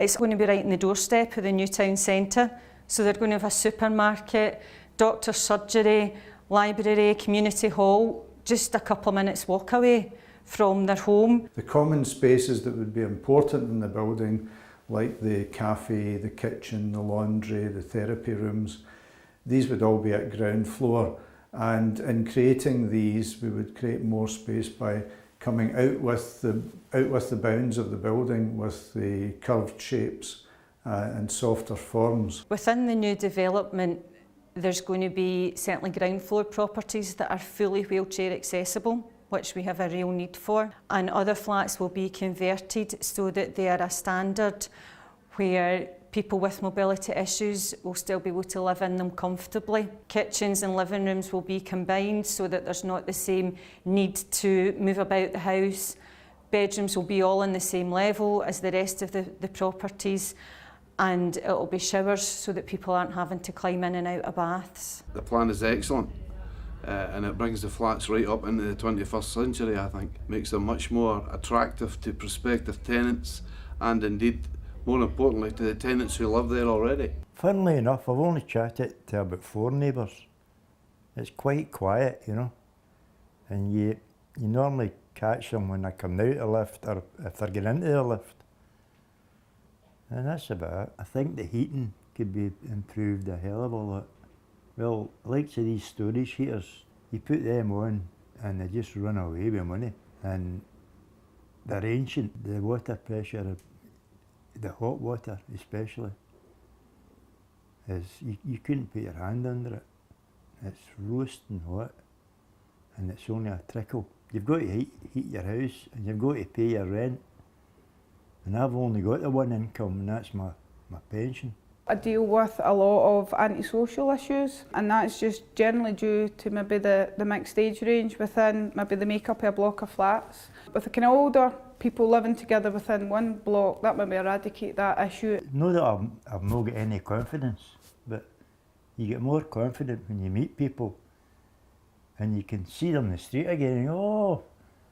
It's going to be right in the doorstep of the new town centre. So they're going to have a supermarket, doctor's surgery, library, community hall, just a couple of minutes walk away from their home. The common spaces that would be important in the building, like the cafe, the kitchen, the laundry, the therapy rooms, these would all be at ground floor. And in creating these, we would create more space by coming out with the bounds of the building with the curved shapes and softer forms. Within the new development, there's going to be certainly ground floor properties that are fully wheelchair accessible, which we have a real need for, and other flats will be converted so that they are a standard where people with mobility issues will still be able to live in them comfortably. Kitchens and living rooms will be combined so that there's not the same need to move about the house. Bedrooms will be all on the same level as the rest of the properties, and it'll be showers so that people aren't having to climb in and out of baths. The plan is excellent. And it brings the flats right up into the 21st century, I think. Makes them much more attractive to prospective tenants and indeed, more importantly, to the tenants who live there already. Funnily enough, I've only chatted to about 4 neighbours. It's quite quiet, you know, and you normally catch them when they come out of the lift or if they're getting into the lift. And that's about it. I think the heating could be improved a hell of a lot. Well, like to these storage heaters, you put them on and they just run away with money. And they're ancient. The water pressure, the hot water especially, is you couldn't put your hand under it. It's roasting hot and it's only a trickle. You've got to heat your house and you've got to pay your rent. And I've only got the one income and that's my pension. I deal with a lot of antisocial issues, and that's just generally due to maybe the mixed age range within maybe the makeup of a block of flats. With the kind of older people living together within one block, that maybe eradicate that issue. Not that I've not got any confidence, but you get more confident when you meet people and you can see them in the street again and go, oh,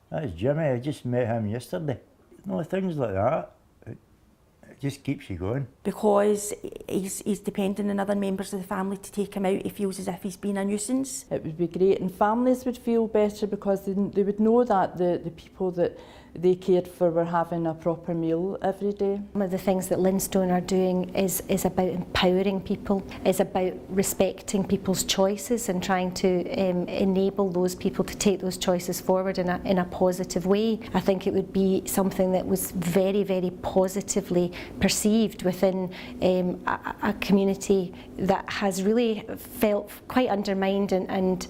that's Jimmy, I just met him yesterday. No, things like that. It just keeps you going. Because he's depending on other members of the family to take him out, he feels as if he's been a nuisance. It would be great and families would feel better because they would know that the people that they cared for were having a proper meal every day. One of the things that Linstone are doing is about empowering people, is about respecting people's choices and trying to enable those people to take those choices forward in a positive way. I think it would be something that was very, very positively perceived within a community that has really felt quite undermined and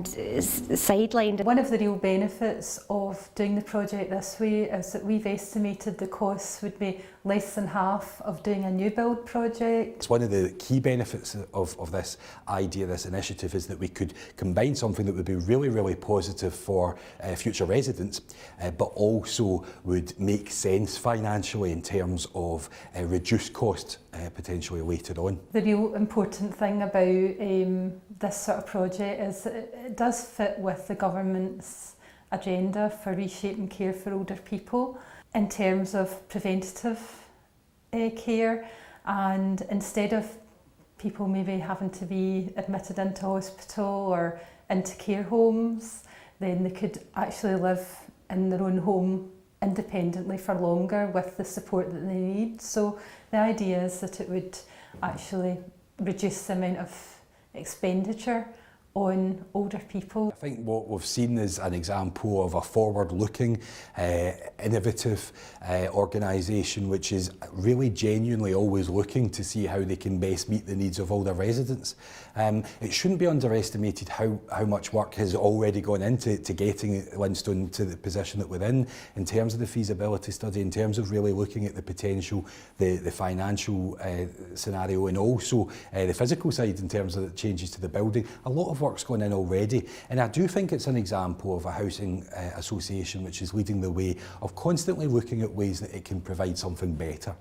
sidelined. One of the real benefits of doing the project this way is that we've estimated the costs would be less than half of doing a new build project. It's one of the key benefits of this idea, this initiative, is that we could combine something that would be really, really positive for future residents, but also would make sense financially in terms of reduced cost potentially later on. The real important thing about this sort of project is that it does fit with the government's agenda for reshaping care for older people in terms of preventative care, and instead of people maybe having to be admitted into hospital or into care homes, then they could actually live in their own home independently for longer with the support that they need. So the idea is that it would actually reduce the amount of expenditure on older people. I think what we've seen is an example of a forward-looking, innovative organisation which is really genuinely always looking to see how they can best meet the needs of older residents. It shouldn't be underestimated how much work has already gone into getting Linstone to the position that we're in terms of the feasibility study, in terms of really looking at the potential, the financial scenario, and also the physical side in terms of the changes to the building. A lot of work's gone in already, and I do think it's an example of a housing association which is leading the way of constantly looking at ways that it can provide something better.